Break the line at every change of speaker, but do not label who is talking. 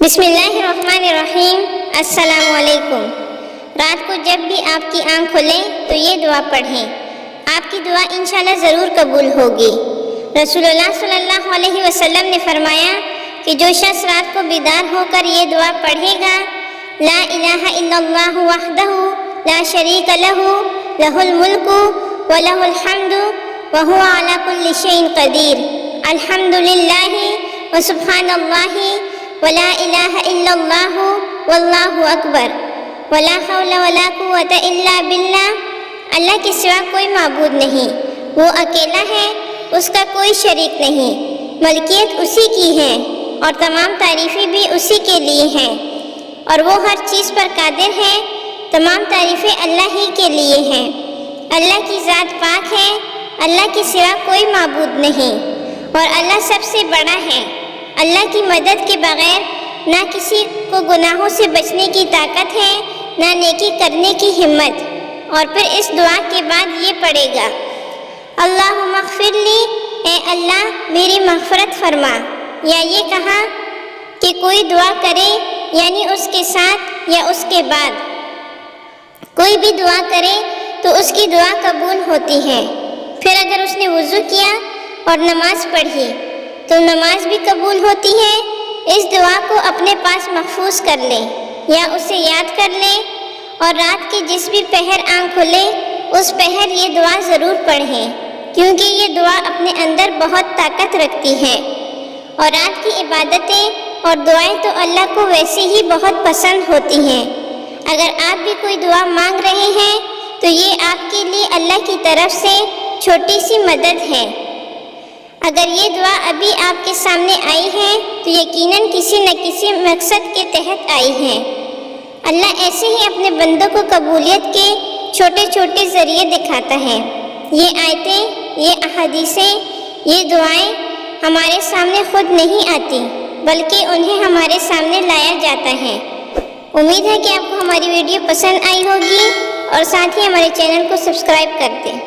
بسم اللہ الرحمن الرحیم۔ السلام علیکم۔ رات کو جب بھی آپ کی آنکھ کھلے تو یہ دعا پڑھیں، آپ کی دعا انشاءاللہ ضرور قبول ہوگی۔ رسول اللہ صلی اللہ علیہ وسلم نے فرمایا کہ جو شخص رات کو بیدار ہو کر یہ دعا پڑھے گا، لا الہ الا اللہ وحدہ لا شریک لہ لہ الملک ولہ الحمد وہو علی کل شیء قدیر، الحمدللہ وسبحان اللہ ولا الہ الا اللہ واللہ اکبر ولا حول ولا قوة الا باللہ۔ اللہ کے سوا کوئی معبود نہیں، وہ اکیلا ہے، اس کا کوئی شریک نہیں، ملکیت اسی کی ہے اور تمام تعریفیں بھی اسی کے لیے ہیں، اور وہ ہر چیز پر قادر ہے۔ تمام تعریفیں اللہ ہی کے لیے ہیں۔ اللہ کی ذات پاک ہے، اللہ کے سوا کوئی معبود نہیں، اور اللہ سب سے بڑا ہے۔ اللہ کی مدد کے بغیر نہ کسی کو گناہوں سے بچنے کی طاقت ہے، نہ نیکی کرنے کی ہمت۔ اور پھر اس دعا کے بعد یہ پڑھے گا، اللہم اغفر لی، اے اللہ میری مغفرت فرما۔ یا یہ کہا کہ کوئی دعا کرے یعنی اس کے ساتھ یا اس کے بعد کوئی بھی دعا کرے تو اس کی دعا قبول ہوتی ہے۔ پھر اگر اس نے وضو کیا اور نماز پڑھی تو نماز بھی قبول ہوتی ہے۔ اس دعا کو اپنے پاس محفوظ کر لیں یا اسے یاد کر لیں، اور رات کے جس بھی پہر آنکھ کھلے اس پہر یہ دعا ضرور پڑھیں، کیونکہ یہ دعا اپنے اندر بہت طاقت رکھتی ہے، اور رات کی عبادتیں اور دعائیں تو اللہ کو ویسے ہی بہت پسند ہوتی ہیں۔ اگر آپ بھی کوئی دعا مانگ رہے ہیں تو یہ آپ کے لیے اللہ کی طرف سے چھوٹی سی مدد ہے۔ اگر یہ دعا ابھی آپ کے سامنے آئی ہے تو یقیناً کسی نہ کسی مقصد کے تحت آئی ہے۔ اللہ ایسے ہی اپنے بندوں کو قبولیت کے چھوٹے چھوٹے ذریعے دکھاتا ہے۔ یہ آیتیں، یہ احادیثیں، یہ دعائیں ہمارے سامنے خود نہیں آتی، بلکہ انہیں ہمارے سامنے لایا جاتا ہے۔ امید ہے کہ آپ کو ہماری ویڈیو پسند آئی ہوگی، اور ساتھ ہی ہمارے چینل کو سبسکرائب کر دیں۔